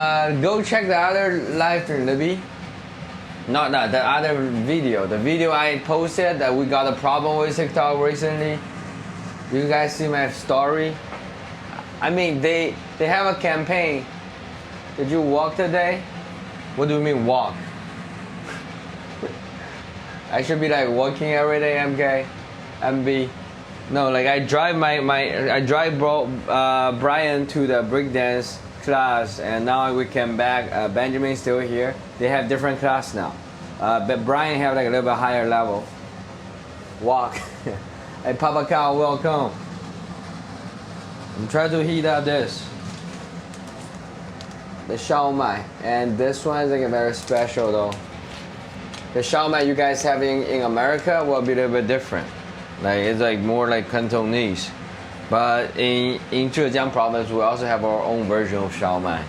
Go check the other live stream, JhnenVEE. Not that, the other video. The video I posted that we got a problem with TikTok recently. You guys see my story? I mean, they have a campaign. Did you walk today? What do you mean walk? I should be like walking every day, MK, MB. No, like I drive Brian to the breakdance class, and now we came back. Benjamin's still here. They have different class now, but Brian have like a little bit higher level. Walk. Hey, Papa Cow, welcome. I'm trying to heat up this. The Xiao Mai, and this one is like a very special though. The Xiao Mai you guys have in America will be a little bit different. Like it's like more like Cantonese. But in Zhejiang province, we also have our own version of Xiao Mai.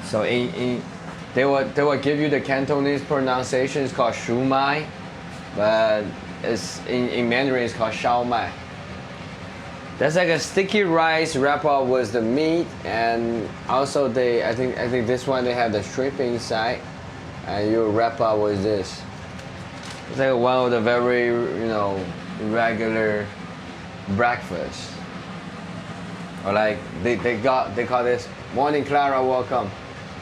So they will give you the Cantonese pronunciation. It's called Shu Mai, but it's in Mandarin it's called Xiao Mai. That's like a sticky rice wrap up with the meat, and also I think this one they have the shrimp inside, and you wrap up with this. It's like one of the very regular breakfast. Or like they call this morning Clara welcome.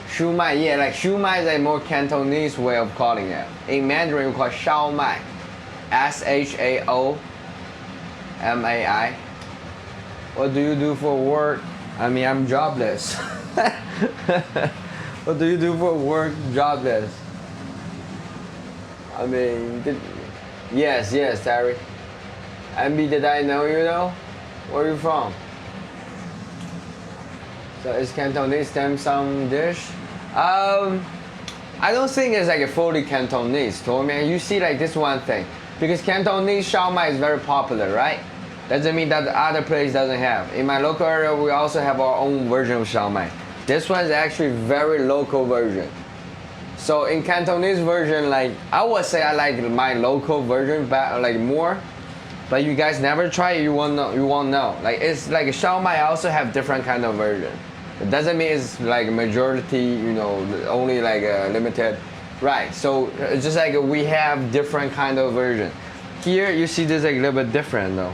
Shu Mai, yeah, like Shu Mai is a more Cantonese way of calling it. In Mandarin we call Xiao Mai. SHAOMAI. What do you do for work? I mean, I'm jobless. What do you do for work? Jobless. I mean, yes, Terry. MB, did I know you though? Where are you from? So is Cantonese dim sum dish? I don't think it's like a fully Cantonese. So, man, you see like this one thing. Because Cantonese Xiao Mai is very popular, right? Doesn't mean that the other place doesn't have. In my local area, we also have our own version of Xiao Mai. This one is actually very local version. So in Cantonese version, like I would say I like my local version like more. But you guys never try it, you won't know. Like it's like Xiao Mai also have different kind of version. It doesn't mean it's like majority, only like a limited. Right, so it's just like we have different kind of version. Here you see this like a little bit different though.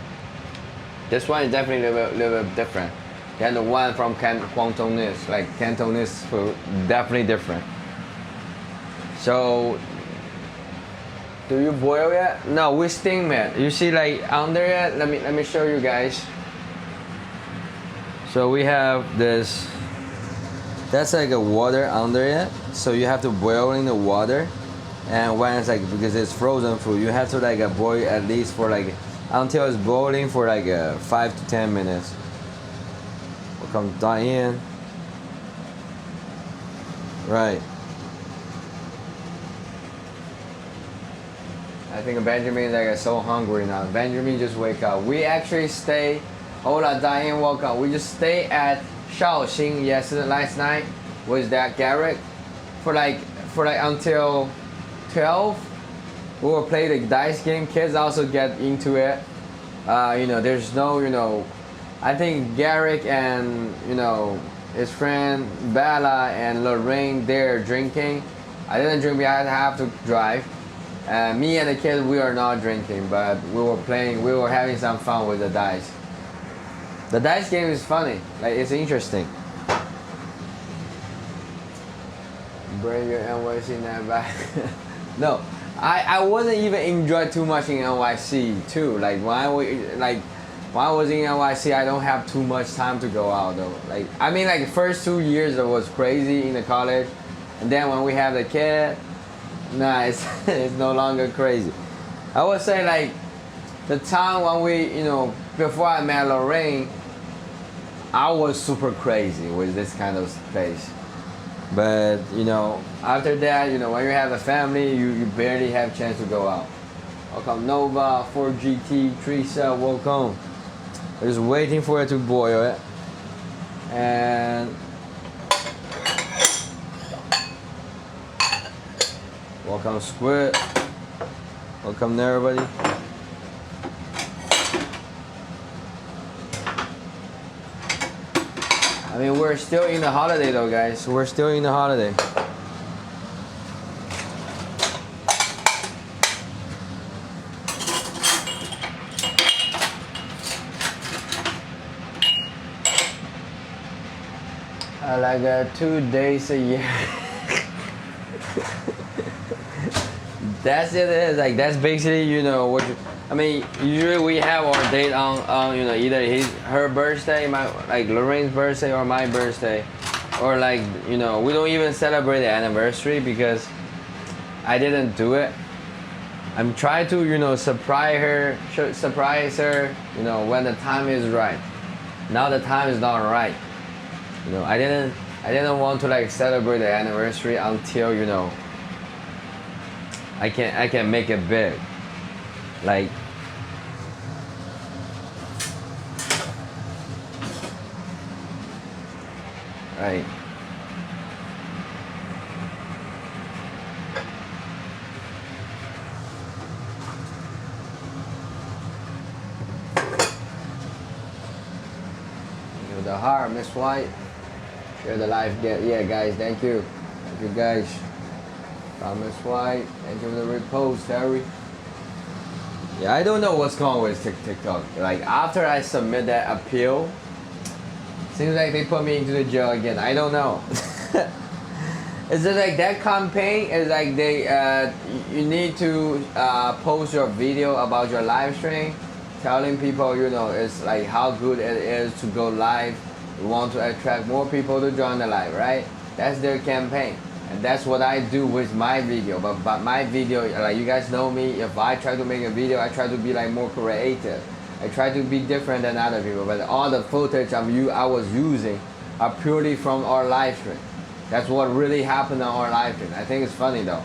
This one is definitely a little bit different than the one from Cantonese. Like Cantonese food, definitely different. So, do you boil it? No, we steam it. You see like under it, let me show you guys. So we have this, that's like a water under it. So you have to boil in the water. And when it's like, because it's frozen food, you have to like boil at least for like, until it's boiling for like 5 to 10 minutes. We'll come Diane. Right. I think Benjamin is like so hungry now. Benjamin just wake up. We actually stay. Hola, Diane, welcome. We just stay at Shaoxing last night with that Garrett for like until 12. We will play the dice game. Kids also get into it. There's no, I think Garrick and his friend Bella and Lorraine, they're drinking. I didn't drink because I have to drive. Me and the kids, we are not drinking, but we were having some fun with the dice. The dice game is funny, like it's interesting. Bring your NYC net back. No, I wasn't even enjoy too much in NYC too. Like when I was in NYC, I don't have too much time to go out though. Like I mean, like the first 2 years it was crazy in the college, and then when we have the kid, nah, it's no longer crazy. I would say like the time when we, before I met Lorraine, I was super crazy with this kind of place. But after that, when you have a family, you barely have a chance to go out. Welcome Nova, 4GT, Teresa, welcome. I'm just waiting for it to boil it. And welcome Squid. Welcome everybody. I mean, we're still in the holiday though, guys. We're still in the holiday. Like 2 days a year. That's it. Like that's basically, you know, what you, I mean, usually we have our date on you know, either her birthday, like Lorraine's birthday, or my birthday, or like, you know, we don't even celebrate the anniversary because I didn't do it. I'm trying to, you know, surprise her, you know, when the time is right. Now the time is not right. You know, I didn't want to like celebrate the anniversary until, you know, I can make it big. Like, right. Give it the heart, Miss White. Share the live. Yeah, guys, thank you. Thank you, guys. Miss White, thank you for the repost, Harry. Yeah, I don't know what's going on with TikTok. Like, after I submit that appeal, seems like they put me into the jail again. I don't know. Is it like that campaign is like they you need to post your video about your live stream, telling people, you know, it's like how good it is to go live. We want to attract more people to join the live, right? That's their campaign. And that's what I do with my video. But my video, like you guys know me, if I try to make a video, I try to be like more creative. I try to be different than other people. But all the footage I was using are purely from our live stream. That's what really happened on our live stream. I think it's funny though.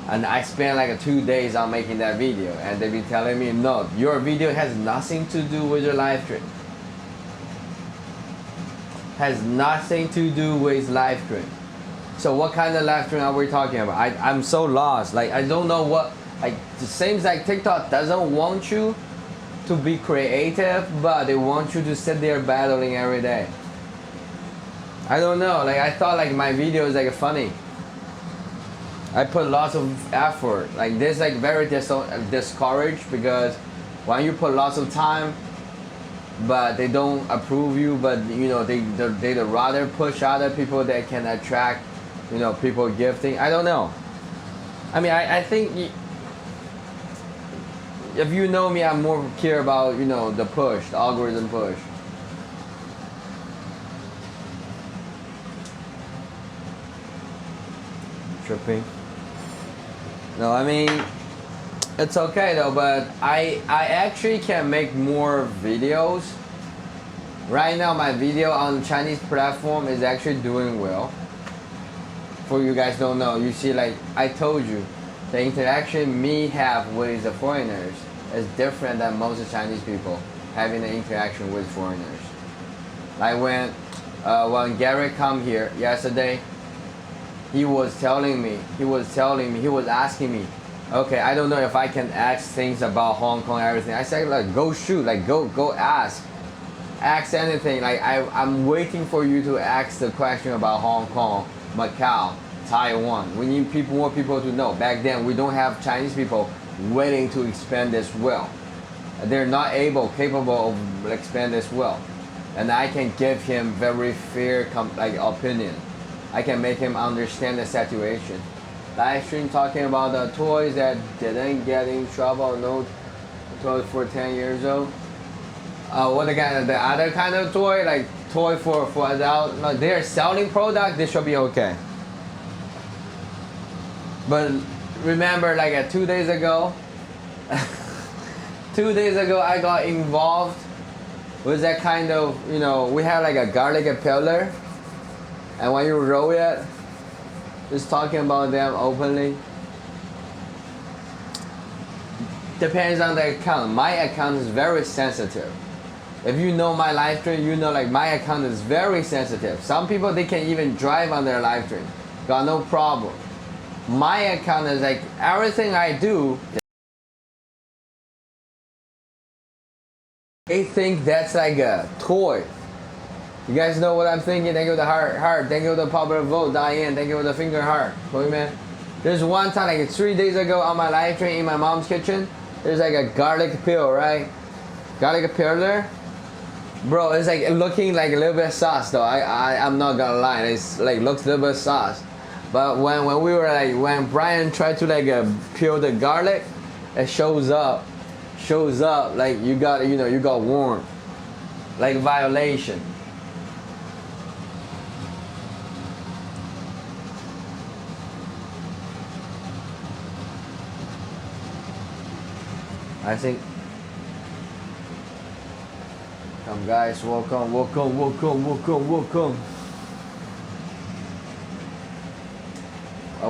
And I spent like 2 days on making that video, and they be telling me, no, your video has nothing to do with your live stream. Has nothing to do with live stream. So what kind of live stream are we talking about? I'm so lost. Like, I don't know what, like, it seems like TikTok doesn't want you to be creative, but they want you to sit there battling every day. I don't know. Like, I thought like my video is like funny. I put lots of effort. Like this, like very discouraged because when you put lots of time, but they don't approve you, but you know they'd rather push other people that can attract, you know, people gifting. I don't know. I mean, I think if you know me, I'm more care about, you know, the push, the algorithm push. Tripping. No, I mean, it's okay though, but I actually can make more videos. Right now my video on Chinese platform is actually doing well. For you guys don't know, you see, like I told you, the interaction me have with the foreigners is different than most Chinese people having an interaction with foreigners. Like when Garrett come here yesterday, he was asking me, okay, I don't know if I can ask things about Hong Kong and everything. I said, like, go shoot, like go ask anything. Like I'm waiting for you to ask the question about Hong Kong, Macau, Taiwan. We need more people to know. Back then, we don't have Chinese people waiting to expand this well. They're not capable of expand this well. And I can give him very fair opinion. I can make him understand the situation. Live stream talking about the toys that didn't get in trouble, no toys for 10 years old. What the other kind of toy, like toy for adult, like they're selling product, they should be okay. But remember, like 2 days ago, 2 days ago I got involved with that kind of, you know, we have like a garlic peeler, and when you roll it, just talking about them openly. Depends on the account. My account is very sensitive. If you know my live stream, you know like my account is very sensitive. Some people, they can even drive on their live stream. Got no problem. My account is like everything I do, they think that's like a toy. You guys know what I'm thinking? Thank you for the heart. Thank you for the popular vote, Diane. Thank you for the finger heart. Boy, man. There's one time, like 3 days ago on my live stream in my mom's kitchen, there's like a garlic peel, right? Garlic peel there. Bro, it's like looking like a little bit of sauce though. I'm not gonna lie. It's like looks a little bit of sauce. But when we were like, when Brian tried to like peel the garlic, it shows up like you got, you know, you got warned. Like violation. I think. Come guys, welcome.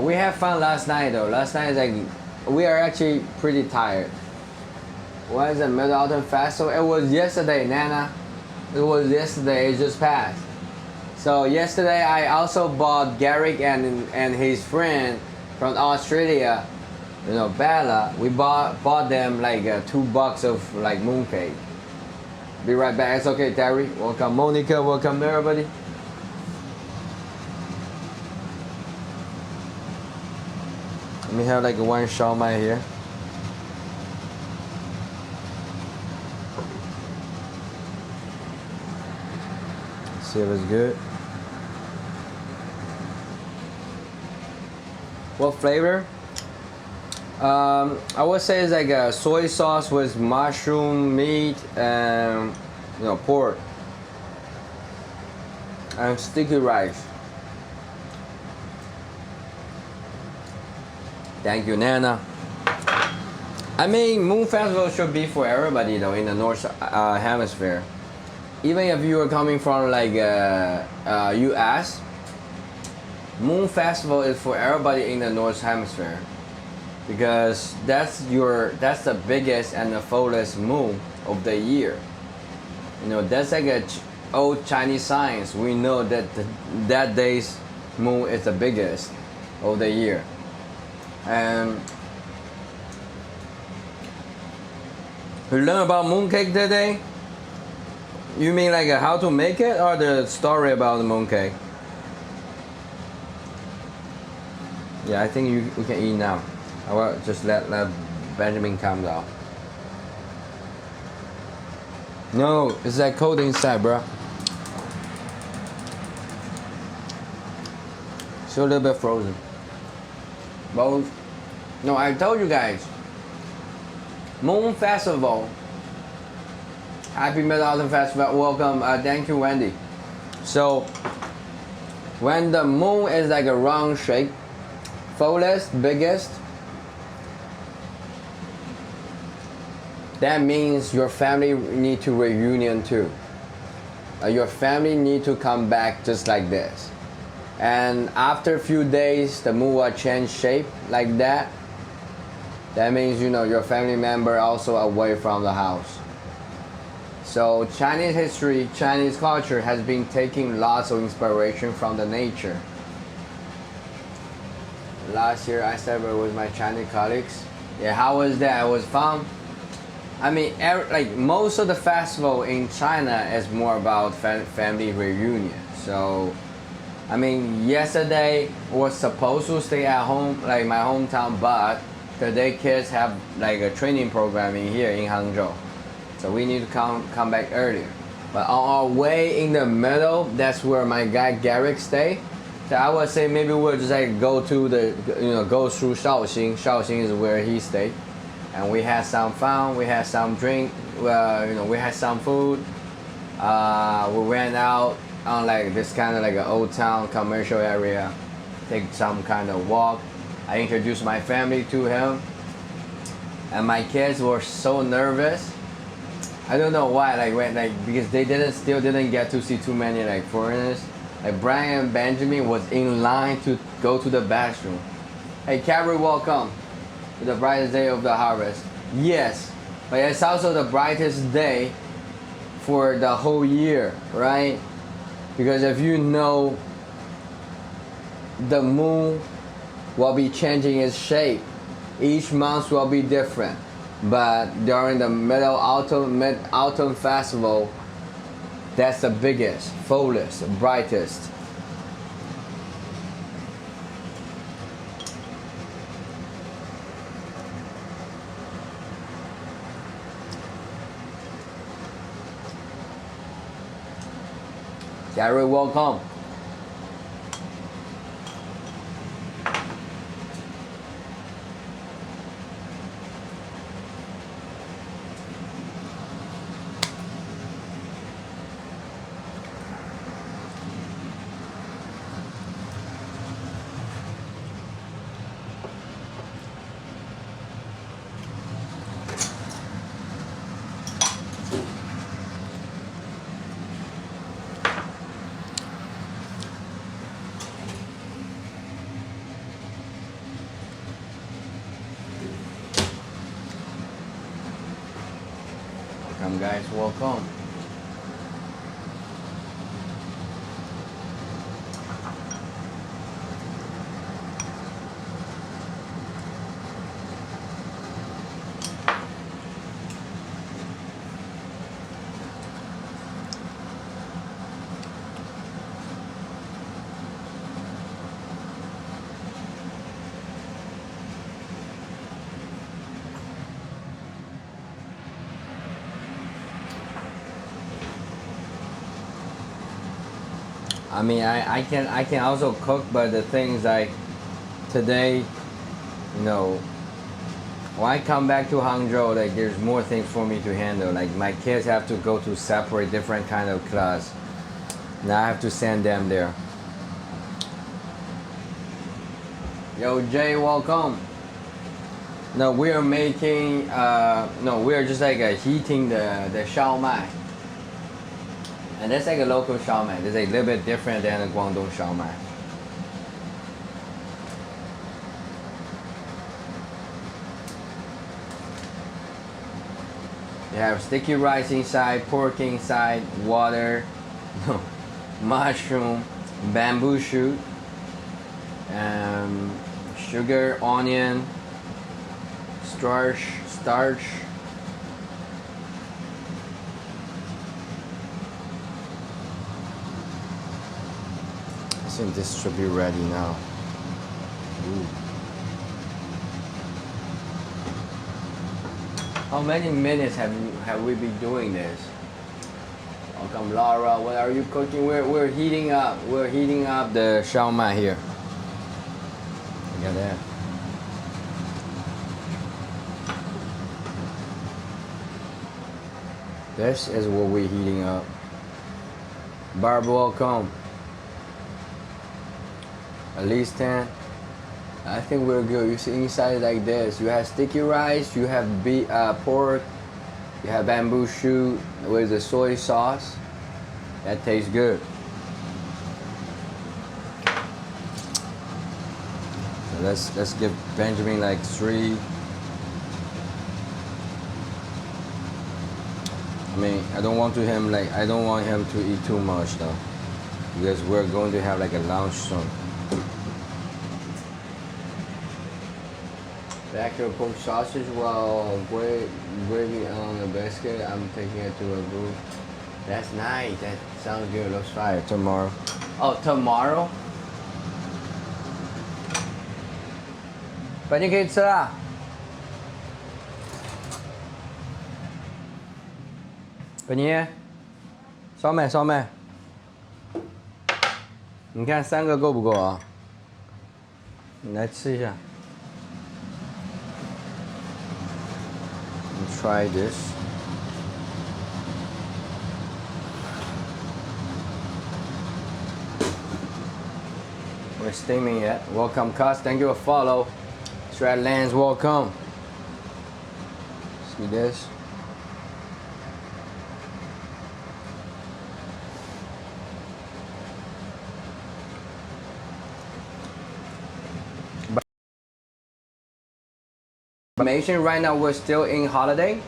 We had fun last night though. Last night is like, we are actually pretty tired. What is the Mid-Autumn Festival? It was yesterday, Nana. It was yesterday, it just passed. So yesterday I also bought Garrick and his friend from Australia, you know, Bella. We bought them like $2 of like mooncake. Be right back. It's okay, Terry. Welcome, Monica. Welcome, everybody. Let me have like one shawmai here. Let's see if it's good. What flavor? I would say it's like a soy sauce with mushroom, meat, and you know, pork, and sticky rice. Thank you, Nana. I mean, Moon Festival should be for everybody though in the North Hemisphere. Even if you are coming from like US, Moon Festival is for everybody in the North Hemisphere. Because that's the biggest and the fullest moon of the year. You know, that's like a old Chinese science. We know that that day's moon is the biggest of the year. And we learn about mooncake today. You mean like how to make it, or the story about the mooncake? Yeah, I think we can eat now. I will just let Benjamin come down. No, it's like cold inside, bro. Still a little bit frozen. Both. No, I told you guys. Moon Festival. Happy Mid-Autumn Festival. Welcome. Thank you, Wendy. So, when the moon is like a round shape, fullest, biggest, that means your family need to reunion too. Your family need to come back just like this. And after a few days, the moon will change shape like that. That means, you know, your family member also away from the house. So Chinese history, Chinese culture has been taking lots of inspiration from the nature. Last year I celebrated with my Chinese colleagues. Yeah, how was that? It was fun. I mean, like most of the festival in China is more about family reunion. So, I mean, yesterday was supposed to stay at home, like my hometown, but today kids have like a training program in here in Hangzhou. So we need to come back earlier. But on our way in the middle, that's where my guy Garrick stay. So I would say maybe we'll just like go to the, you know, go through Shaoxing. Shaoxing is where he stayed. And we had some fun, we had some drink, you know, we had some food. We went out on like this kind of like an old town commercial area, take some kind of walk. I introduced my family to him, and my kids were so nervous. I don't know why, because they still didn't get to see too many like foreigners. Like Brian and Benjamin was in line to go to the bathroom. Hey, Carrie, welcome. The brightest day of the harvest. Yes, but it's also the brightest day for the whole year, right? Because if you know, the moon will be changing its shape. Each month will be different. But during the mid-autumn festival, That's the biggest, fullest, brightest. Gary, welcome. Welcome guys, welcome. I mean, I can also cook, but the things like today, you know, when I come back to Hangzhou, like there's more things for me to handle. Like my kids have to go to separate different kind of class. Now I have to send them there. Yo, Jay, welcome. No, we are making. No, we are just like heating the shao mai. And that's like a local shao mai. It's a little bit different than a Guangdong shao mai. You have sticky rice inside, pork inside, water, mushroom, bamboo shoot, sugar, onion, starch. I think this should be ready now. Ooh. How many minutes have we been doing this? Welcome, Laura. What are you cooking? We're heating up. We're heating up the shao mai here. Look at that. This is what we're heating up. Barb, welcome. At least 10. I think we're good. You see inside like this. You have sticky rice, you have pork, you have bamboo shoot with the soy sauce. That tastes good. So let's give Benjamin like 3. I mean, I don't want him to eat too much though, because we're going to have like a lunch soon. Backyard pork sausage while gravy on the biscuit. I'm taking it to a booth. That's nice. That sounds good. Let's try it tomorrow. Oh, tomorrow? 本你可以吃啦。本尼，烧麦烧麦。你看3个够不够啊？你来吃一下。Try this. We're steaming it. Welcome, Cuz. Thank you for follow. Strat Lands, welcome. See this? Right now we're still in holiday,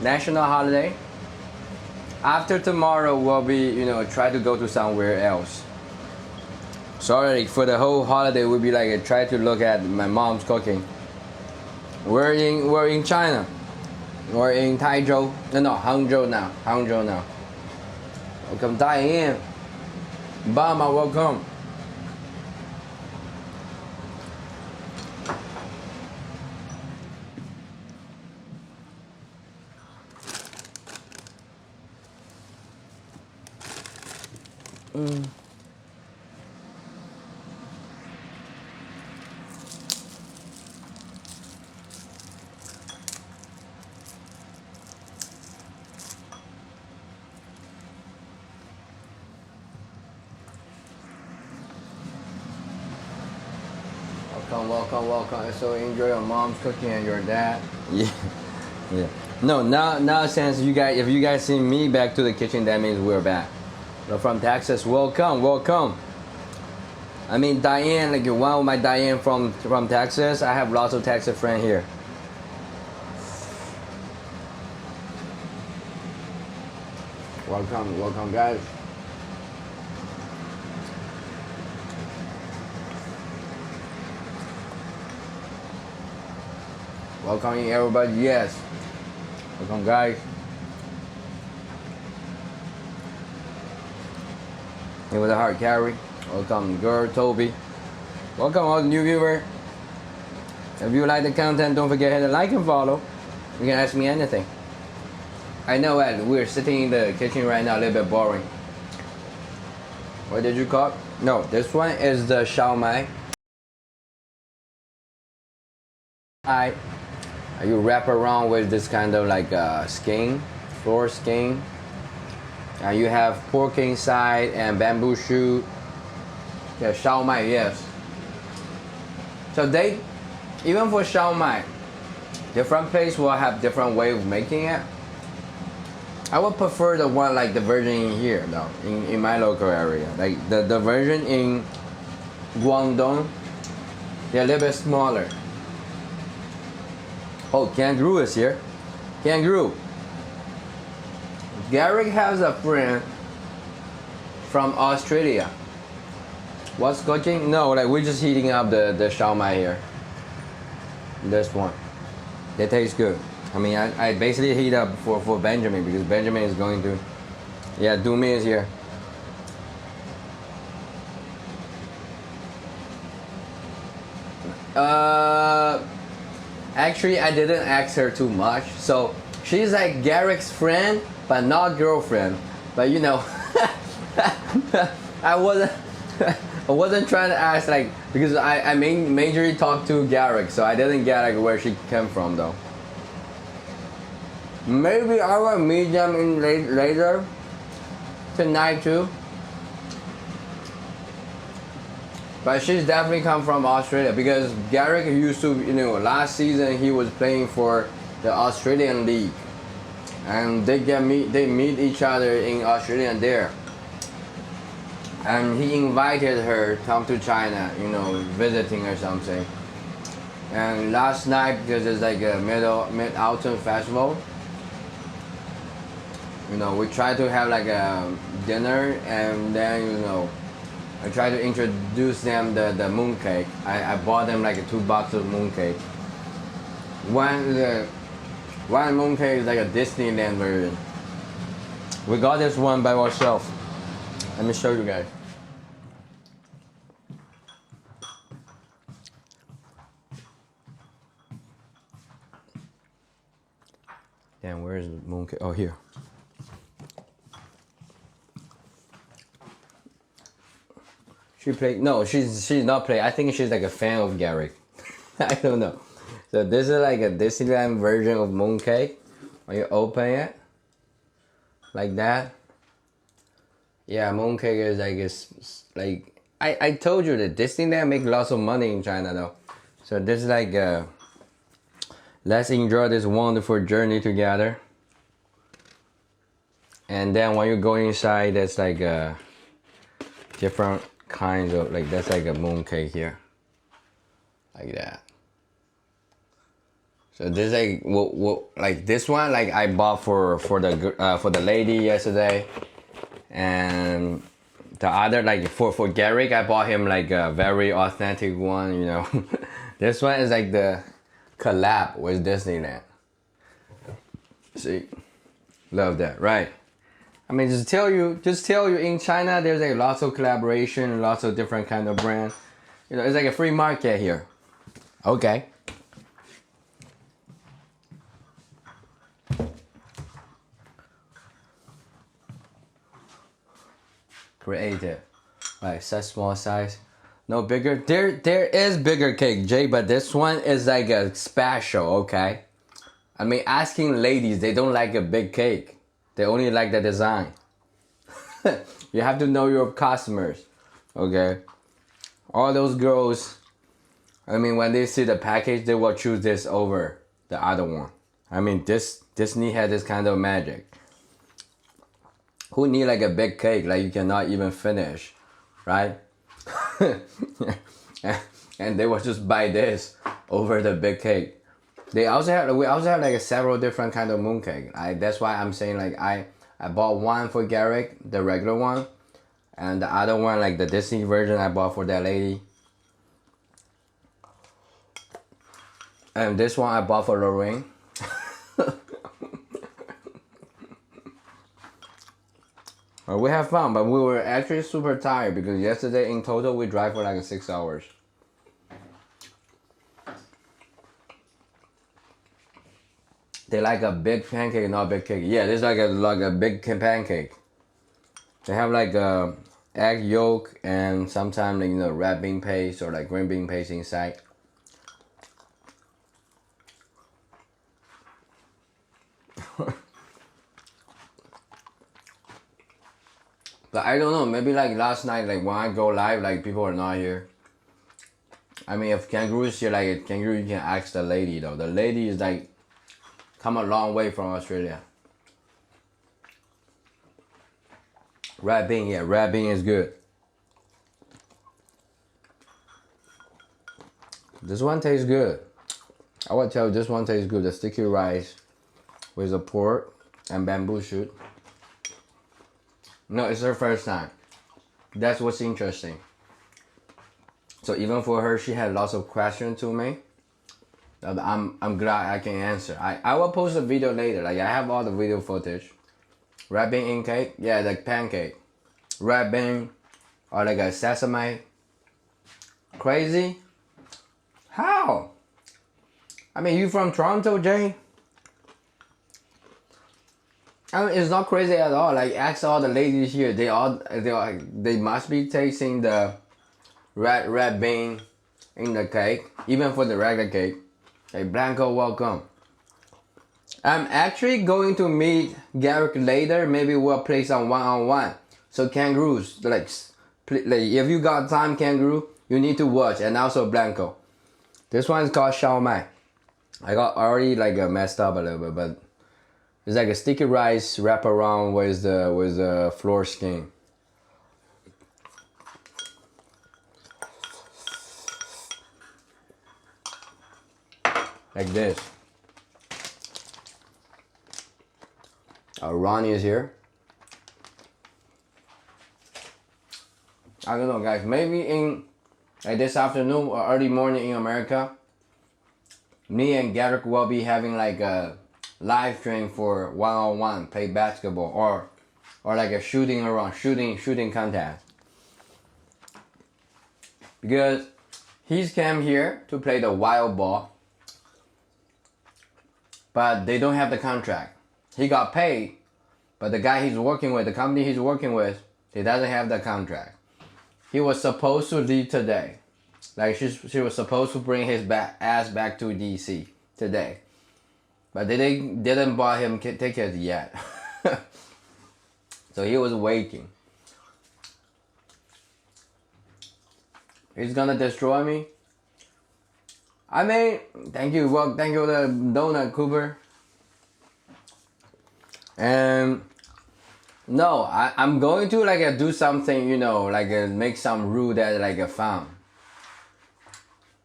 national holiday. After tomorrow we'll be, try to go to somewhere else. Sorry, for the whole holiday we'll be like try to look at my mom's cooking. We're in China. We're in Taizhou. No, Hangzhou now. Welcome Diane. Bama, welcome. Welcome. So enjoy your mom's cooking and your dad. Yeah. No, now since you guys, if you guys see me back to the kitchen, that means we're back. So from Texas, welcome. I mean Diane, like one of my Diane from Texas. I have lots of Texas friends here. Welcome guys. Welcoming everybody, yes. Welcome guys. Here with a heart, Carrie. Welcome girl, Toby. Welcome all the new viewers. If you like the content, don't forget to hit the like and follow. You can ask me anything. I know that we're sitting in the kitchen right now, a little bit boring. What did you cook? No, this one is the shao mai. You wrap around with this kind of like skin, floor skin. And you have pork inside and bamboo shoot. Yeah, shao mai, yes. So they, even for shao mai, different place will have different way of making it. I would prefer the one like the version in here though, in my local area. Like the version in Guangdong, they're a little bit smaller. Oh, Kangaroo is here. Kangaroo. Garrick has a friend from Australia. What's cooking? No, like we're just heating up the shao mai here. This one. They taste good. I mean, I basically heat up for Benjamin because Benjamin is going to. Yeah, Dumi is here. Actually, I didn't ask her too much. So she's like Garrick's friend, but not girlfriend. But you know, I wasn't trying to ask like because I majorly talked to Garrick, so I didn't get like where she came from though. Maybe I will meet them in later tonight too. But she's definitely come from Australia because Garrick used to, you know, last season he was playing for the Australian League, and they meet each other in Australia there. And he invited her to come to China, you know, visiting or something. And last night, because it's like a mid-autumn festival, you know, we tried to have like a dinner, and then, you know, I tried to introduce them the mooncake. I bought them like 2 boxes of mooncake. One mooncake is like a Disneyland version. We got this one by ourselves. Let me show you guys. Damn, where is the mooncake? Oh, here. She played. No, she's not playing. I think she's like a fan of Garrick. I don't know. So this is like a Disneyland version of mooncake. When you open it, like that. Yeah, mooncake is like it's like I told you that Disneyland make lots of money in China though. So this is like let's enjoy this wonderful journey together. And then when you go inside, there's like different kinds of like that's like a mooncake here, like that. So this like like this one like I bought for the lady yesterday, and the other like for Garrick I bought him like a very authentic one, you know. This one is like the collab with Disneyland. See, love that, right? I mean, just tell you in China, there's like lots of collaboration, lots of different kind of brand. You know, it's like a free market here. Okay. Creative. Right, such small size. No bigger. There is bigger cake, Jay, but this one is like a special, okay? I mean, asking ladies, they don't like a big cake. They only like the design. You have to know your customers, okay? All those girls, I mean, when they see the package, they will choose this over the other one. I mean, Disney had this kind of magic. Who need like a big cake like you cannot even finish, right? And they will just buy this over the big cake. We also have like several different kind of mooncake. That's why I'm saying like I bought one for Garrick, the regular one, and the other one like the Disney version I bought for that lady. And this one I bought for Lorraine. We have fun, but we were actually super tired because yesterday in total we drive for like 6 hours. They like a big pancake, not big cake. Yeah, this is like a big pancake. They have like a egg yolk and sometimes like, you know, red bean paste or like green bean paste inside. But I don't know, maybe like last night, like when I go live, like people are not here. I mean, if Kangaroo is here, like Kangaroo, you can ask the lady though. The lady is like, come a long way from Australia. Red bean, yeah, red bean is good. This one tastes good. I would tell you this one tastes good. The sticky rice with the pork and bamboo shoot. No, it's her first time. That's what's interesting. So even for her, she had lots of questions to me. I'm glad I can answer. I will post a video later. Like I have all the video footage. Red bean in cake, yeah, like pancake. Red bean or like a sesame. Crazy? How? I mean, you from Toronto, Jay? I mean, it's not crazy at all. Like, ask all the ladies here. They must be tasting the red bean in the cake, even for the regular cake. Hey, Blanco, welcome. I'm actually going to meet Garrick later. Maybe we'll play some one-on-one. So Kangaroos, like if you got time, Kangaroo, you need to watch. And also Blanco. This one is called Shao Mai. I got already like messed up a little bit, but it's like a sticky rice wrap around with the floor skin. Like this. Ronnie is here. I don't know, guys. Maybe in like this afternoon or early morning in America, me and Garrick will be having like a live stream for one-on-one, play basketball or like a shooting contest. Because he's came here to play the wild ball, but they don't have the contract. He got paid, but the guy he's working with, the company he's working with, he doesn't have the contract. He was supposed to leave today. Like she was supposed to bring his ass back to DC today. But they didn't buy him tickets yet. So he was waiting. He's gonna destroy me. I mean, thank you. Well, thank you, the donut, Cooper. And no, I'm going to like do something, you know, like make some rule that like a fun.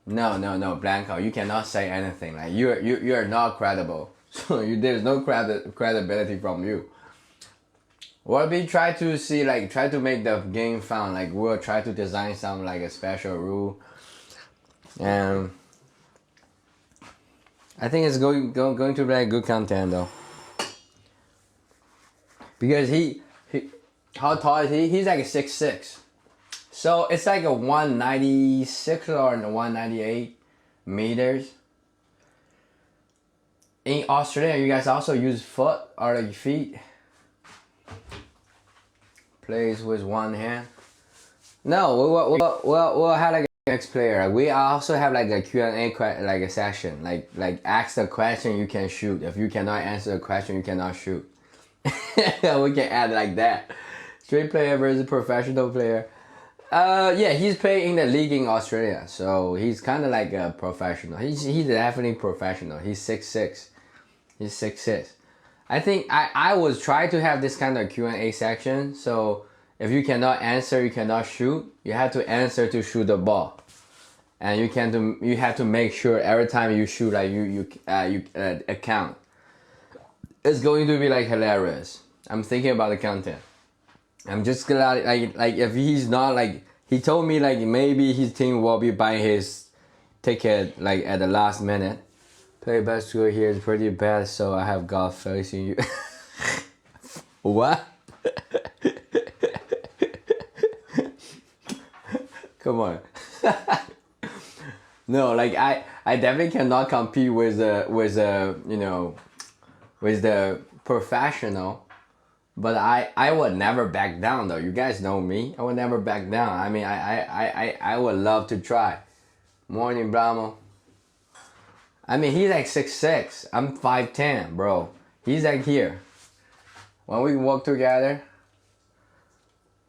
No, Blanco, you cannot say anything. Like you're not credible. So there's no credibility from you. What we try to make the game fun. Like we'll try to design some like a special rule, and I think it's going to be like good content though. Because How tall is he? He's like a 6'6". So it's like a 196 or 198 meters. In Australia, you guys also use foot or like feet? Plays with one hand. No, we'll have like a next player. We also have like a Q&A like a session. Like ask the question, you can shoot. If you cannot answer the question, you cannot shoot. We can add like that. Street player versus professional player. Yeah, he's playing in the league in Australia, so he's kind of like a professional. He's definitely professional. He's 6'6". He's 6'6". I think I was trying to have this kind of Q&A section. So if you cannot answer, you cannot shoot. You have to answer to shoot the ball, and you have to make sure every time you shoot, like you account. It's going to be like hilarious. I'm thinking about the content. I'm just glad, like if he's not, like he told me like maybe his team will be buying his ticket like at the last minute. Play basketball here is pretty bad, so I have golf facing you. What? Come on. No, like I definitely cannot compete with the professional. But I would never back down though. You guys know me. I would never back down. I mean, I would love to try. Morning, Brahmo. I mean, he's like 6'6". I'm 5'10", bro. He's like here. When we walk together,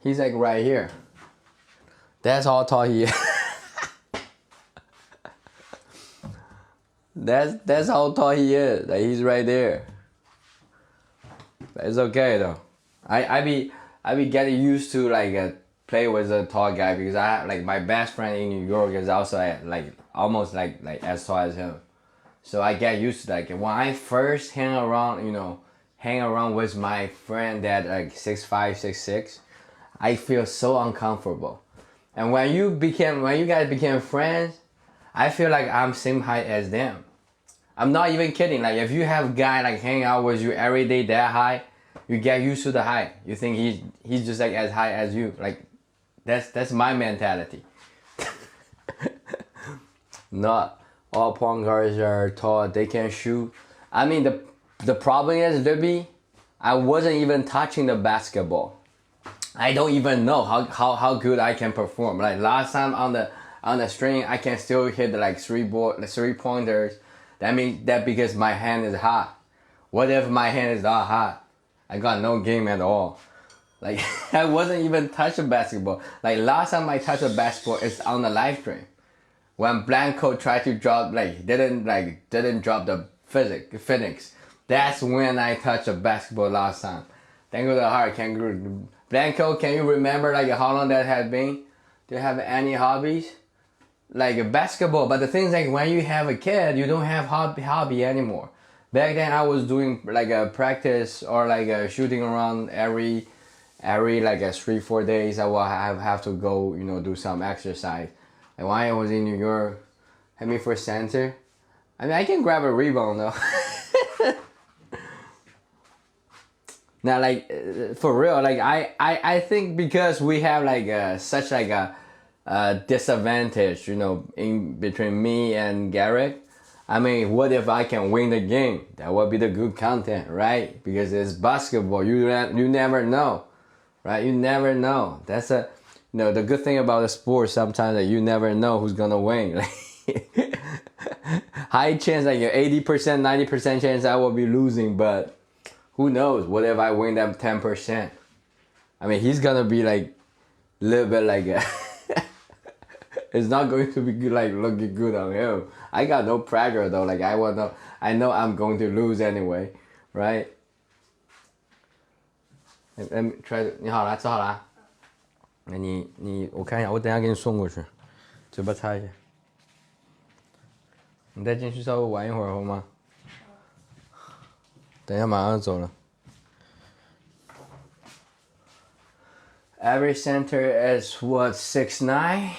he's like right here. That's how tall he is. That's how tall he is. Like he's right there. It's okay though. I be getting used to like play with a tall guy, because I have like my best friend in New York is also like almost like as tall as him. So I get used to like when I first hang around with my friend that like 6'5", 6'6", I feel so uncomfortable. And when you guys became friends, I feel like I'm same height as them. I'm not even kidding. Like if you have a guy like hang out with you every day that high, you get used to the height. You think he's just like as high as you. Like that's my mentality. Not all point guards are tall. They can shoot. I mean the problem is, Libby, I wasn't even touching the basketball. I don't even know how good I can perform. Like last time on the string, I can still hit like 3-pointers. That means that because my hand is hot. What if my hand is not hot? I got no game at all. Like I wasn't even touching basketball. Like last time I touched a basketball is on the live stream. When Blanco tried to drop, didn't drop the Phoenix. That's when I touched a basketball last time. Thank you to the heart, Kangaroo. Blanco, can you remember like how long that had been? Do you have any hobbies? Like basketball, but the thing is like when you have a kid, you don't have hobby anymore. Back then I was doing like a practice or like a shooting around every like a 3-4 days. I will have to go, do some exercise. Like when I was in New York, hit me for center. I mean, I can grab a rebound though. Now, like for real, like I think because we have like such like a disadvantage, in between me and Garrett. I mean, what if I can win the game? That would be the good content, right? Because it's basketball. You never know, right? You never know. That's the good thing about the sport. Sometimes that you never know who's gonna win. High chance, like 80%, 90% chance I will be losing, but who knows? What if I win that 10%? I mean, he's gonna be like a little bit like it's not going to be good, like looking good on him. I got no pressure though. Like I know I'm going to lose anyway, right? Let me try. 你好了，吃好了。那我看一下，我等一下给你送过去，嘴巴擦一下。你再进去稍微玩一会儿好吗？等一下马上走了。Every center is what, 6'9"?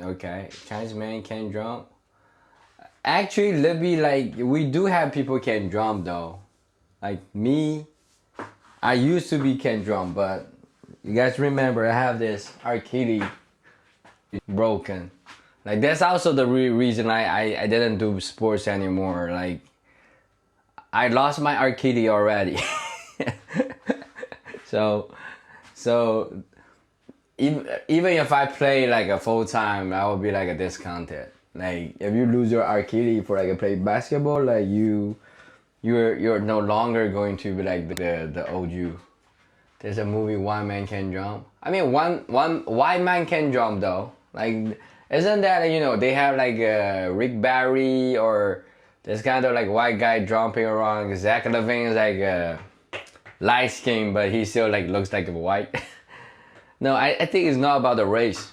Okay, Chinese man can jump. Actually, Libby, like we do have people can jump though. Like me, I used to be Ken Drum, but you guys remember I have this Achilles broken. Like that's also the reason I didn't do sports anymore. Like I lost my Achilles already. so so even if I play like a full time, I would be like a discounted. Like if you lose your Achilles for like a play basketball, like you're no longer going to be like the old you. There's a movie One Man Can Jump. I mean one white man can jump though. Like isn't that they have like Rick Barry or this kind of like white guy jumping around. Zach Levine is like light skin, but he still like looks like a white. No, I think it's not about the race.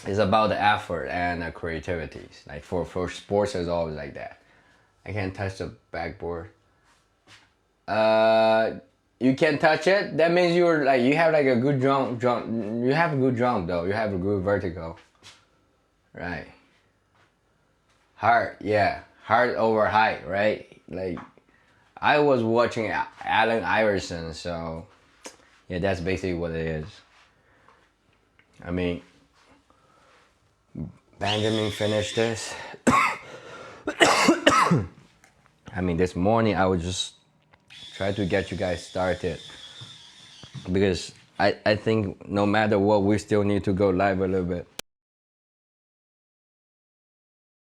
It's about the effort and the creativity. Like for sports, it's always like that. I can't touch the backboard. You can touch it. That means you have like a good jump. You have a good jump though. You have a good vertical. Right. Heart, yeah. Heart over height, right? Like I was watching Allen Iverson, so yeah, that's basically what it is. I mean, Benjamin finished this. I mean, this morning I would just try to get you guys started because I think no matter what, we still need to go live a little bit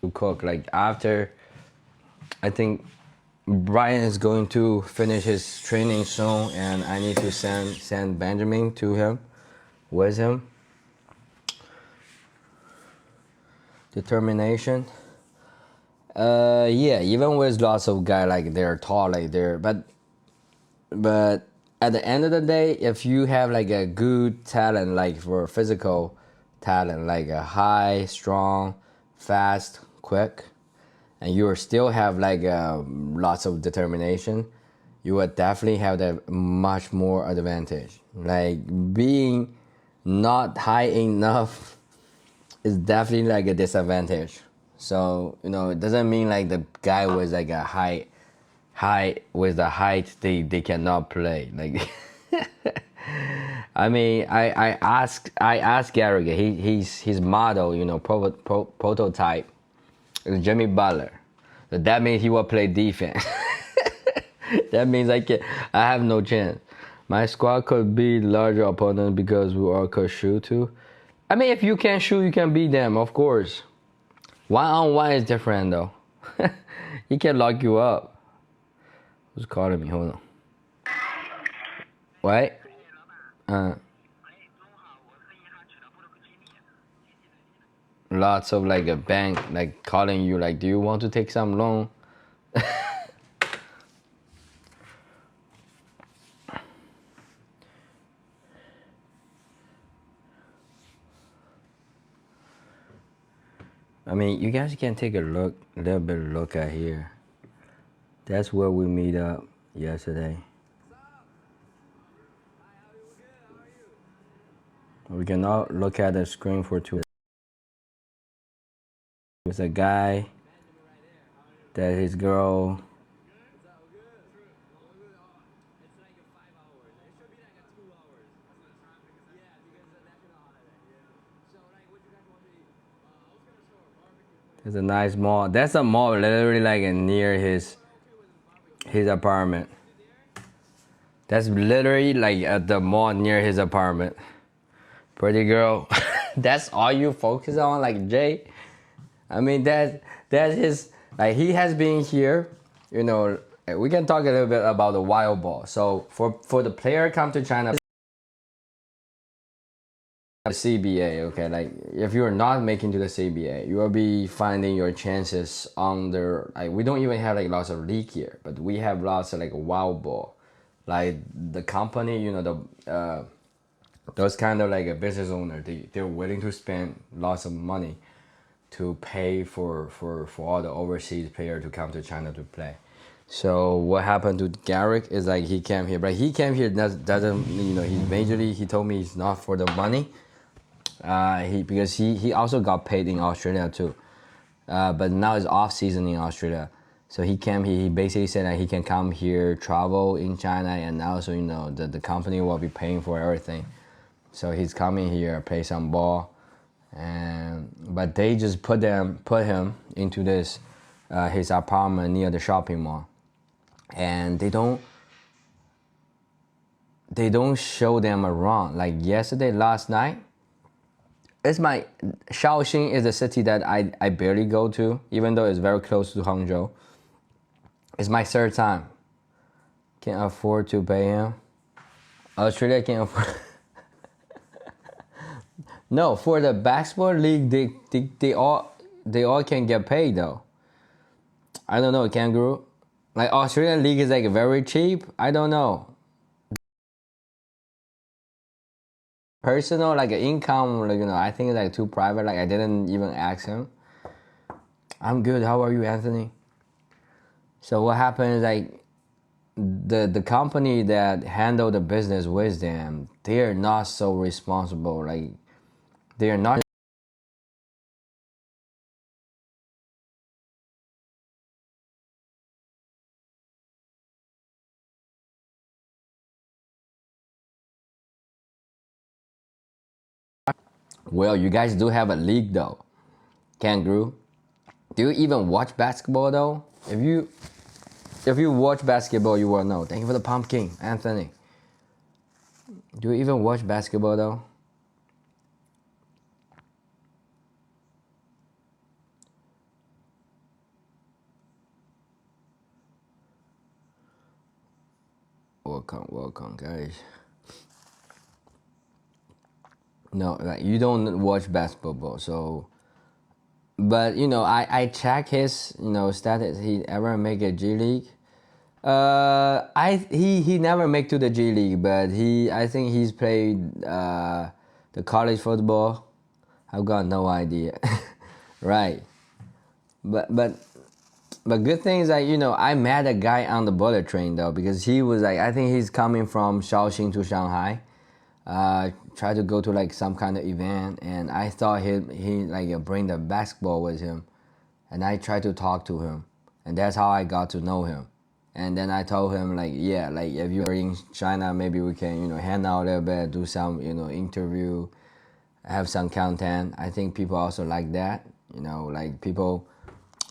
to cook. Like after, I think Brian is going to finish his training soon, and I need to send Benjamin to him with him. Determination. Yeah, even with lots of guys like they're tall, like they're but at the end of the day, if you have like a good talent, like for physical talent, like a high, strong, fast, quick, and you still have like lots of determination, you would definitely have that much more advantage. Like being not high enough is definitely like a disadvantage. So it doesn't mean like the guy with like a high with the height they cannot play. Like I mean I asked Garrick, his model, prototype is Jimmy Butler. So that means he will play defense. That means I have no chance. My squad could beat larger opponents because we all could shoot too. I mean, if you can shoot, you can beat them, of course. One-on-one is different, though. He can lock you up. Who's calling me? Hold on. Wait. Lots of like a bank like calling you like, do you want to take some loan? I mean, you guys can take a little bit of look at here. That's where we meet up yesterday. We cannot look at the screen for too long. There's a guy that his girl. There's a nice mall. That's a mall literally like near his apartment. That's literally like at the mall near his apartment. Pretty girl. That's all you focus on, like Jay. I mean that's his, like he has been here, we can talk a little bit about the wild ball. So for the player come to China, the CBA, okay, like if you're not making to the CBA, you will be finding your chances under, like we don't even have like lots of league here, but we have lots of like wild ball, like the company, those kind of like a business owner, they're willing to spend lots of money to pay for all the overseas player to come to China to play. So what happened to Garrick is like he came here, but he came here doesn't he told me it's not for the money. Because he also got paid in Australia too, but now it's off season in Australia. So he came. He basically said that he can come here, travel in China, and also the company will be paying for everything. So he's coming here, play some ball, but they just put him into this his apartment near the shopping mall, and they don't show them around. Like yesterday, last night, Shaoxing is a city that I barely go to, even though it's very close to Hangzhou. It's my third time. Can't afford to pay him. Australia can't afford. No, for the basketball league, they all can get paid though. I don't know, Kangaroo. Like Australian league is like very cheap. I don't know. Personal like income, like I think it's like too private. Like I didn't even ask him. I'm good. How are you, Anthony? So what happened is like the company that handle the business with them, they are not so responsible. Like they are not. Well, you guys do have a league though, Kangaroo. Do you even watch basketball though? If you watch basketball, you will know. Thank you for the pumpkin, Anthony. Do you even watch basketball though? Welcome, guys. No, like you don't watch basketball, so. But I check his status. He ever make a G League? He never make to the G League, but I think he's played the college football. I've got no idea, right? But good thing is that I met a guy on the bullet train though, because he was like, I think he's coming from Shaoxing to Shanghai. Try to go to like some kind of event, and I thought he like bring the basketball with him, and I tried to talk to him, and that's how I got to know him. And then I told him like, yeah, like if you're in China, maybe we can hang out a little bit, do some interview, have some content. I think people also like that. Like people,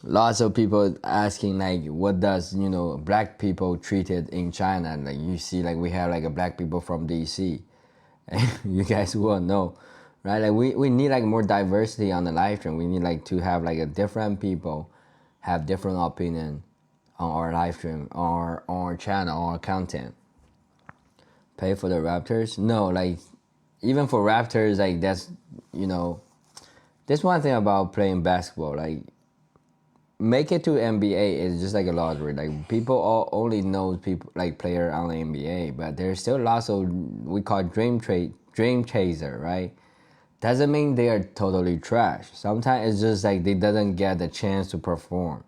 lots of people asking like, what does black people treated in China? Like you see, like we have like a black people from DC. You guys will know, right? Like we need like more diversity on the live stream. We need like to have like a different people have different opinion on our live stream or on our channel, on our content. Pay for the Raptors? No, like even for Raptors, like that's there's one thing about playing basketball. Like make it to NBA is just like a lottery. Like people only know people like player on the NBA, but there's still lots of we call dream chaser, right? Doesn't mean they are totally trash. Sometimes it's just like they doesn't get the chance to perform.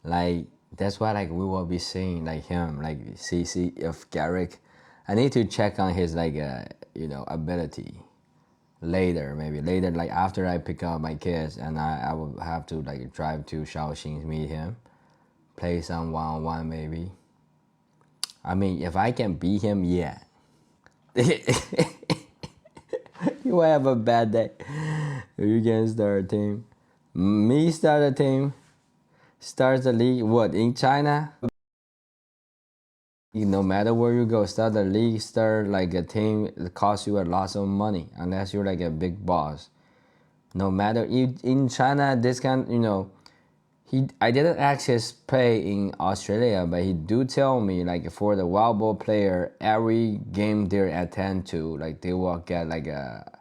Like that's why like we will be seeing like him, like CC of Garrick. I need to check on his like ability later, maybe later, like after I pick up my kids, and I will have to like drive to Shaoxing to meet him, play some one-on-one maybe. I mean, if I can beat him, yeah. You will have a bad day. You can start a team. Me start a team. Start the league. What, in China? No matter where you go, start a league, start like a team, it costs you a lot of money unless you're like a big boss. No matter in China, this kind, I didn't ask his pay in Australia, but he do tell me like for the wild ball player, every game they attend to, like they will get like a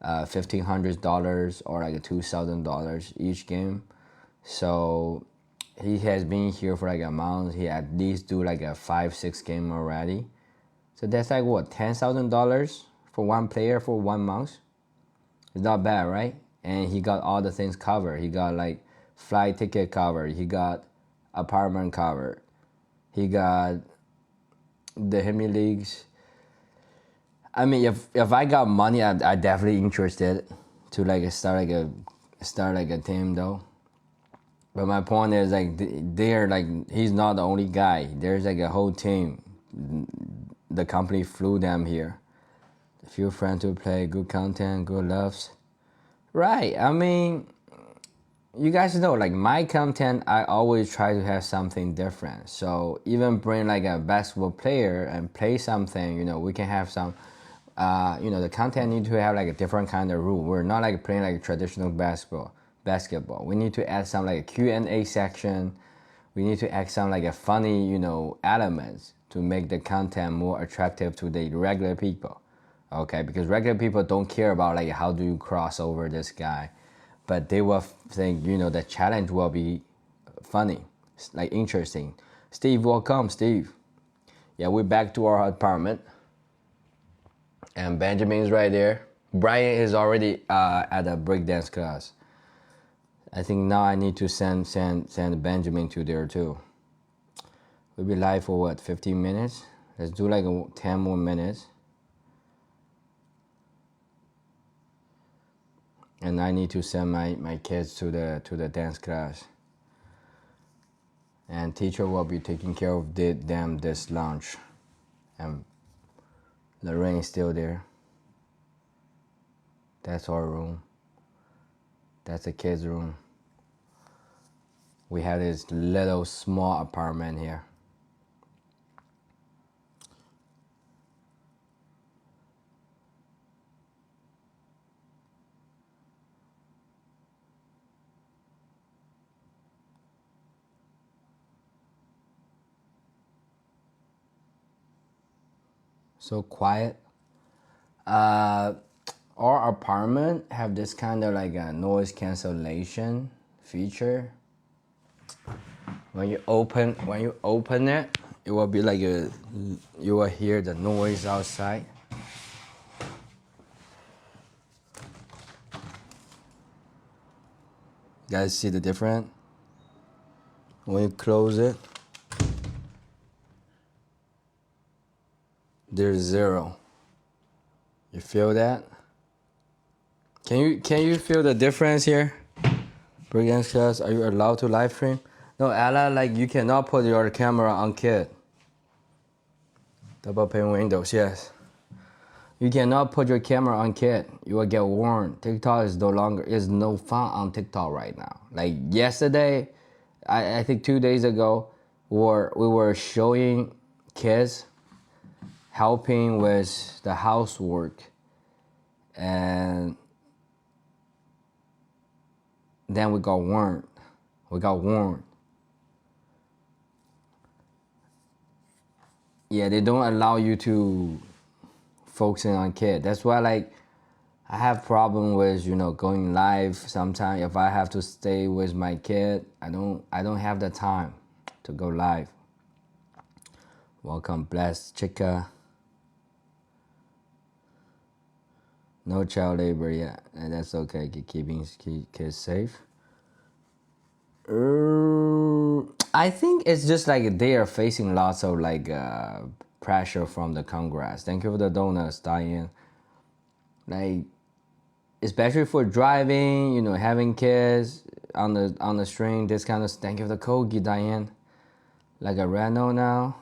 $1,500 or like $2,000 each game. So he has been here for like a month. He at least do like a 5-6 game already. So that's like what, $10,000 for one player for 1 month? It's not bad, right? And he got all the things covered. He got like flight ticket covered. He got apartment covered. He got the Hemi leagues. I mean, if I got money, I definitely interested to like start like a team though. But my point is like they're like he's not the only guy. There's like a whole team. The company flew them here. A few friends to play, good content, good loves. Right. I mean, you guys know like my content. I always try to have something different. So even bring like a basketball player and play something. You know, we can have some. You know, the content need to have like a different kind of rule. We're not like playing like traditional basketball. We need to add some like a Q&A section. We need to add some like a funny, you know, elements to make the content more attractive to the regular people. Okay, because regular people don't care about like how do you cross over this guy, but they will think, you know, the challenge will be funny, like interesting. Steve, welcome, Steve. Yeah, we're back to our apartment. And Benjamin's right there. Brian is already at a breakdance class. I think now I need to send Benjamin to there too. We'll be live for what, 15 minutes? Let's do like 10 more minutes. And I need to send my kids to the dance class. And teacher will be taking care of them this lunch. And Lorraine is still there. That's our room. That's the kids' room. We have this little small apartment here. So quiet. Our apartment have this kind of like a noise cancellation feature. When you open it, it will be like you will hear the noise outside. You guys see the difference? When you close it, there's zero. You feel that? Can you feel the difference here? Breakdance class, are you allowed to live stream? No, Ella, like you cannot put your camera on kid. Double pane windows, yes. You cannot put your camera on kid. You will get warned. TikTok is no fun on TikTok right now. Like yesterday, I think 2 days ago, we were showing kids helping with the housework, and then we got warned. Yeah, they don't allow you to focusing on kid. That's why like I have problem with, you know, going live sometimes. If I have to stay with my kid, I don't have the time to go live. Welcome, blessed Chica. No child labor yet, and that's okay. Keeping kids safe. I think it's just like they are facing lots of like pressure from the Congress. Thank you for the donuts, Diane. Like, especially for driving, you know, having kids on the string, this kind of. Thank you for the Kogi, Diane. Like a Renault now.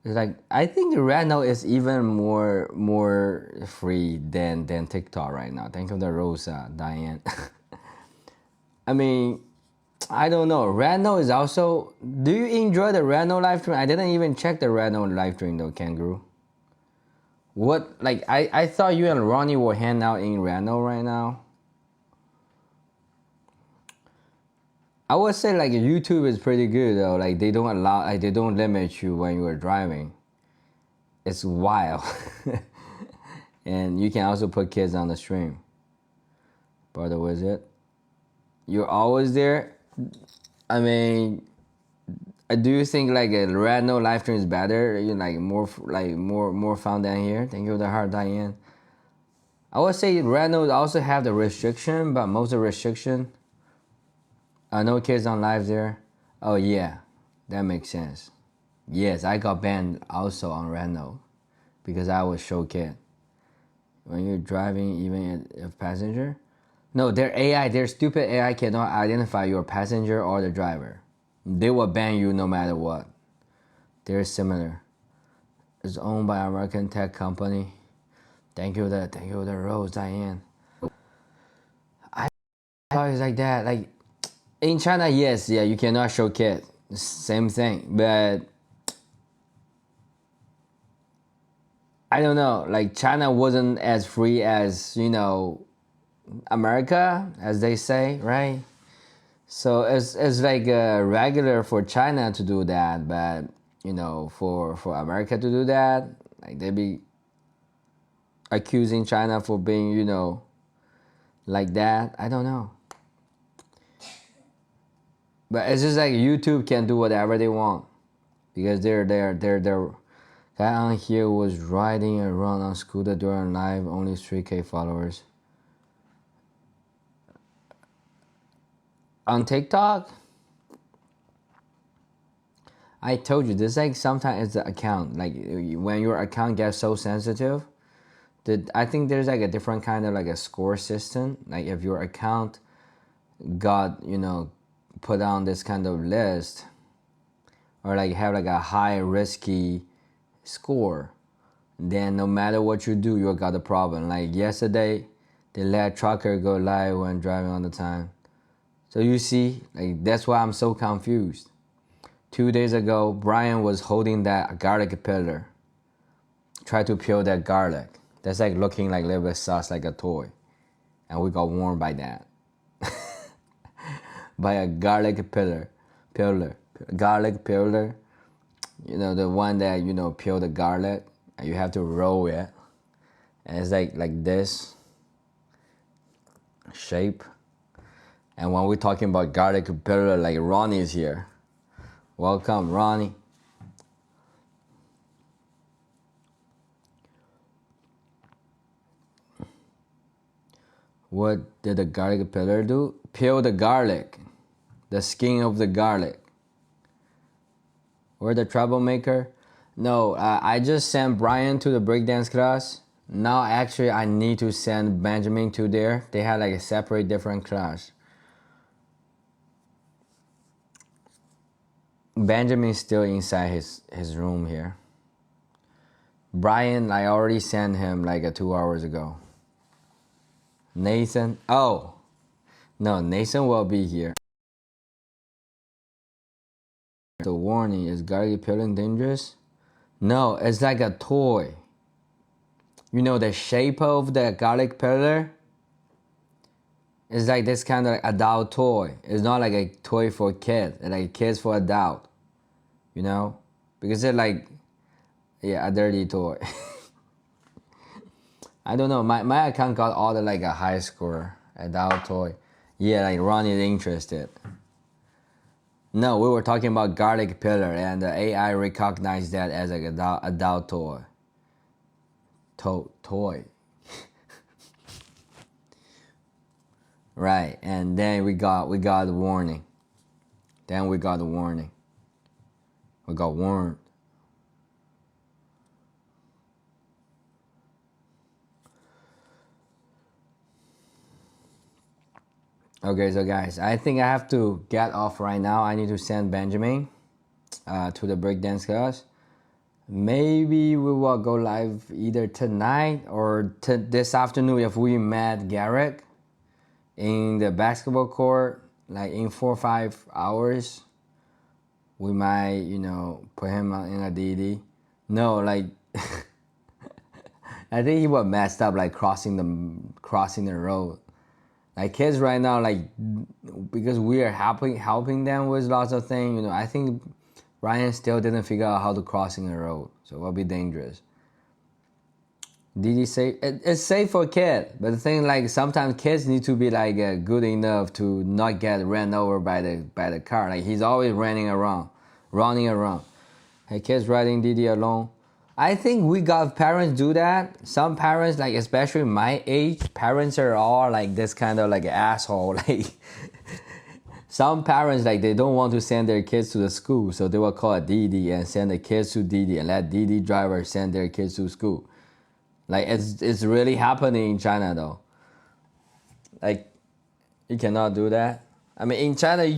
It's like I think Renault is even more free than TikTok right now. Thank you for the Rosa, Diane. I mean, I don't know. Renault is also. Do you enjoy the Renault live stream? I didn't even check the Renault live stream though, Kangaroo. What, like, I thought you and Ronnie will hang out in Renault right now. I would say like YouTube is pretty good though. Like they don't limit you when you are driving. It's wild. And you can also put kids on the stream. Brother, was it? You're always there. I mean, do you think like a Renault live stream is better? You like more fun than here? Thank you for the heart, Diane. I would say Renault also have the restriction, but most of the restriction. No kids on live there. Oh yeah, that makes sense. Yes, I got banned also on Renault because I was show kid. When you're driving, even if passenger. No, their AI, their stupid AI cannot identify your passenger or the driver. They will ban you no matter what. They're similar. It's owned by an American tech company. Thank you the rose, Diane. I thought it's like that. Like in China, yes, yeah, you cannot show kids. Same thing, but I don't know. Like China wasn't as free as America, as they say, right? So it's like regular for China to do that, but for America to do that, like they be accusing China for being like that. I don't know, but it's just like YouTube can do whatever they want because they're guy on here was riding around on scooter during live, only 3K followers on TikTok. I told you this, like sometimes it's the account, like when your account gets so sensitive that I think there's like a different kind of like a score system. Like if your account got put on this kind of list or like have like a high risky score, then no matter what you do, you got a problem. Like yesterday they let trucker go live when driving on the time. So you see, like that's why I'm so confused. 2 days ago, Brian was holding that garlic pillar. Try to peel that garlic. That's like looking like a little bit sus, like a toy. And we got warned by that. By a garlic pillar. Garlic peeler. The one that, peel the garlic. And you have to roll it. And it's like this shape. And when we're talking about garlic peeler, like Ronnie is here. Welcome, Ronnie. What did the garlic peeler do? Peel the garlic. The skin of the garlic. We're the troublemaker? No, I just sent Brian to the breakdance class. Now actually I need to send Benjamin to there. They had like a separate different class. Benjamin's still inside his room here. Brian, I already sent him like 2 hours ago. Nathan, oh, no, Nathan will be here. The warning, is garlic peeling dangerous? No, it's like a toy. The shape of the garlic peeler? It's like this kind of adult toy. It's not like a toy for kids. It's like kids for adult. Because they're like, yeah, a dirty toy. I don't know. My account got all the like a high score adult toy. Yeah, like Ronnie is interested. No, we were talking about garlic pillar, and the AI recognized that as like adult toy. Toy. Right, and then we got the warning. We got warned. Okay, so guys, I think I have to get off right now. I need to send Benjamin to the breakdance class. Maybe we will go live either tonight or this afternoon if we met Garrick in the basketball court, like in 4 or 5 hours. We might, put him in a DD. No, like I think he was messed up, like crossing the road. Like kids right now, like because we are helping them with lots of things. I think Ryan still didn't figure out how to crossing the road, so it will be dangerous. DD safe? It's safe for kids, but the thing like sometimes kids need to be like good enough to not get ran over by the car. Like he's always running around. Hey, kids riding DD alone. I think we got parents do that. Some parents, like especially my age, parents are all like this kind of like asshole. Like some parents, like they don't want to send their kids to the school, so they will call a DD and send the kids to DD and let DD driver send their kids to school. Like it's really happening in China though. Like You cannot do that. I mean, in China,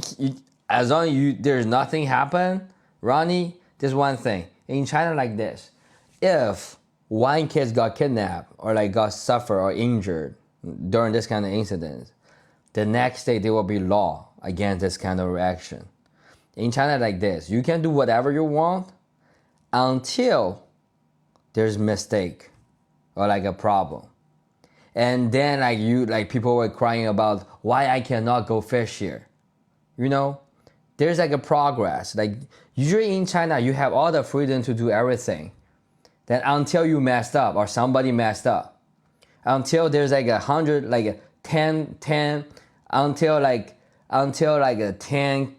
as long as there's nothing happen, Ronnie, there's one thing. In China like this, if one kid got kidnapped or like got suffered or injured during this kind of incident, the next day there will be law against this kind of reaction. In China like this, you can do whatever you want until there's mistake or like a problem. And then like people were crying about why I cannot go fish here. You know, there's like a progress. Like usually in China, you have all the freedom to do everything. Then until you messed up or somebody messed up, until there's like 100, like a 10, until like a 10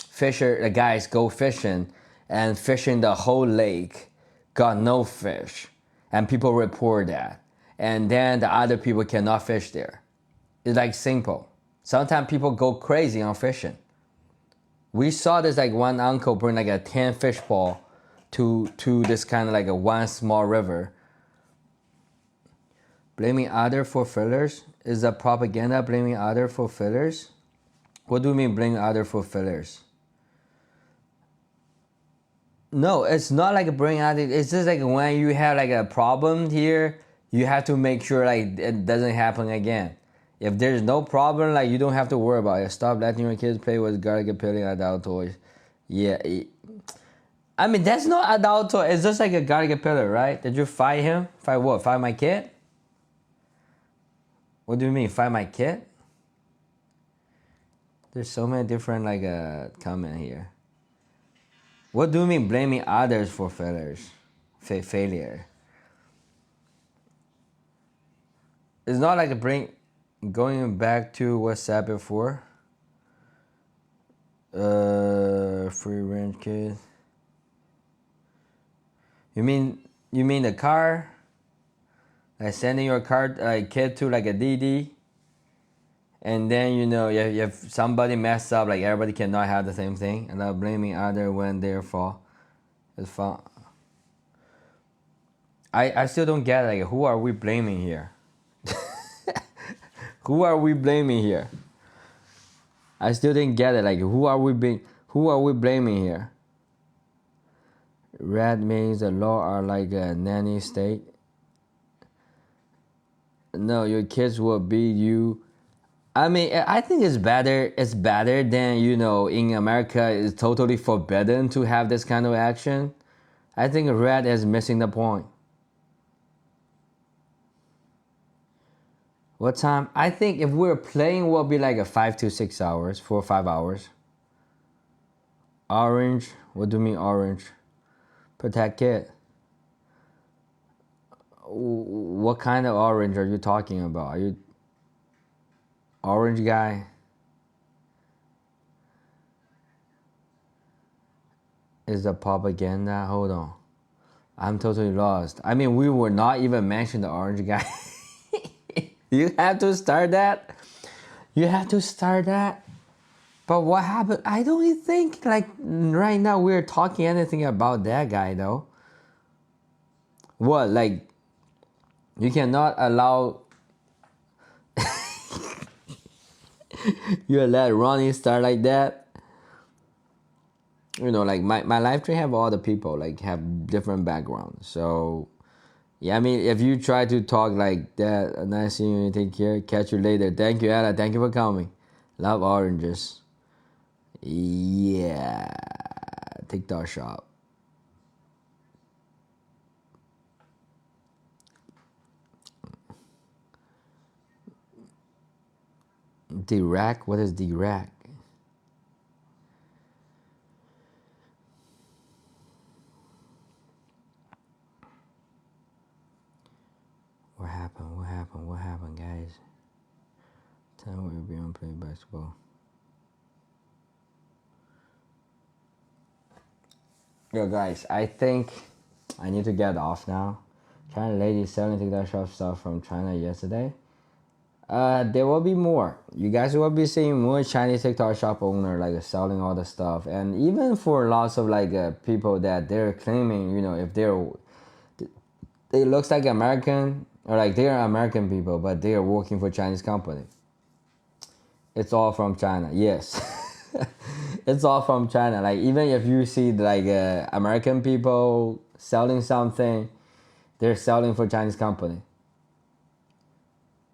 fisher guys go fishing and fishing the whole lake, got no fish, and people report that, and then the other people cannot fish there. It's like simple. Sometimes people go crazy on fishing. We saw this like one uncle bring like a 10 fish ball to this kind of like a one small river. Blaming other for failures? Is that propaganda, blaming other for failures? What do you mean blaming other for failures? No, it's not like blaming other. It's just like when you have like a problem here, you have to make sure like it doesn't happen again. If there's no problem, like you don't have to worry about it. Stop letting your kids play with garbage peeling adult toys. Yeah, I mean that's not adult toy. It's just like a garbage peeler, right? Did you fight him? Fight what? Fight my kid? What do you mean, fight my kid? There's so many different like comment here. What do you mean blaming others for failures? Failure. It's not like going back to what's said before. Free range kid. You mean the car? Like sending your kid to like a DD, and then you know if somebody messed up, like everybody cannot have the same thing, and not blaming other when their fault is fault. I still don't get like who are we blaming here? Who are we blaming here? I still didn't get it. Like who are we blaming here? Red means the law are like a nanny state. No, your kids will beat you. I mean, I think it's better. It's better than, you know, in America, it's totally forbidden to have this kind of action. I think Red is missing the point. What time? I think if we're playing, will be like a 5 to 6 hours, 4 or 5 hours. Orange. What do you mean orange? Protect kid. What kind of orange are you talking about? Are you orange guy? Is the propaganda? Hold on. I'm totally lost. I mean, we were not even mentioning the orange guy. You have to start that? You have to start that? But what happened? I don't even think like right now we're talking anything about that guy though. What, like you cannot allow you let Ronnie start like that? You know, like my live stream have all the people like have different backgrounds. So yeah, I mean if you try to talk like that, nice seeing you, take care, catch you later. Thank you, Ella, thank you for coming. Love oranges. Yeah, TikTok shop. D-Rack? What is D-Rack? What happened? What happened? What happened, guys? Tell me we're beyond playing basketball. Yo, guys, I think I need to get off now. China lady selling TikTok shop stuff from China yesterday. There will be more. You guys will be seeing more Chinese TikTok shop owner like selling all the stuff, and even for lots of like people that they're claiming, you know, if they looks like American or like they're American people, but they are working for Chinese company. It's all from China. Yes. It's all from China. Like even if you see like American people selling something, they're selling for Chinese company.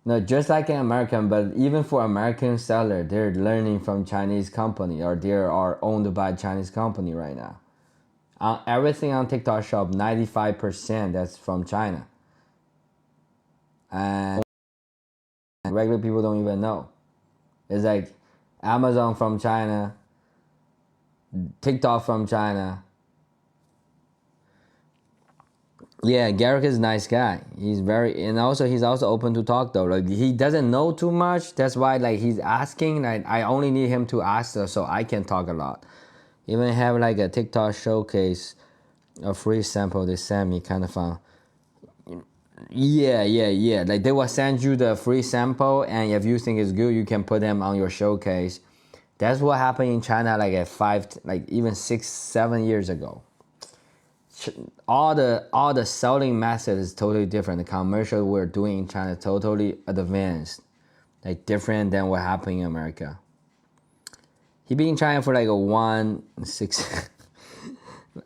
No, just like an American, but even for American seller, they're learning from Chinese company or they are owned by Chinese company right now. Everything on TikTok shop, 95% that's from China. And regular people don't even know. It's like Amazon from China, TikTok from China. Yeah, Garrick is a nice guy. He's very, and also he's also open to talk though. Like he doesn't know too much. That's why like he's asking. Like I only need him to ask so I can talk a lot. Even have like a TikTok showcase, a free sample they sent me, kind of fun. Yeah. Like they will send you the free sample, and if you think it's good, you can put them on your showcase. That's what happened in China like at 5, like even 6, 7 years ago. All the selling method is totally different. The commercial we're doing in China is totally advanced, like different than what happened in America. He been in China for like a 1-6,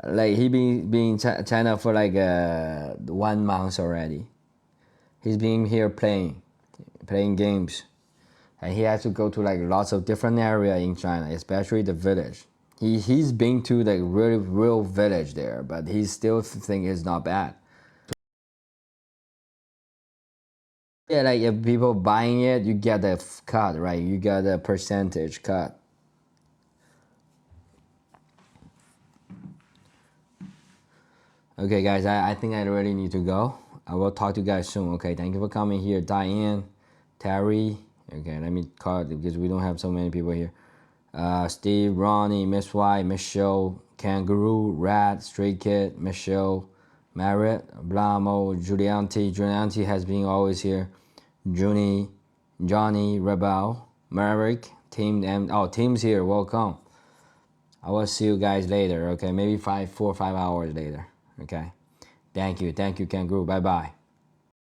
like he been in China for like 1 month already. He's been here playing games, and he has to go to like lots of different area in China, especially the village. He's been to the real village there, but he still think it's not bad. Yeah, like if people buying it, you get a cut, right? You get a percentage cut. Okay, guys, I think I really need to go. I will talk to you guys soon. Okay, thank you for coming here, Diane, Terry. Okay, let me call it because we don't have so many people here. Steve, Ronnie, Miss White, Michelle, Kangaroo, Rat, Stray Kid, Michelle, Merritt, Blamo, Giulianti. Giulianti has been always here. Junie, Johnny, Rebel, Maverick, Team, and Team's here. Welcome. I will see you guys later. Okay, maybe 4 or 5 hours later. Okay. Thank you, Kangaroo. Bye bye.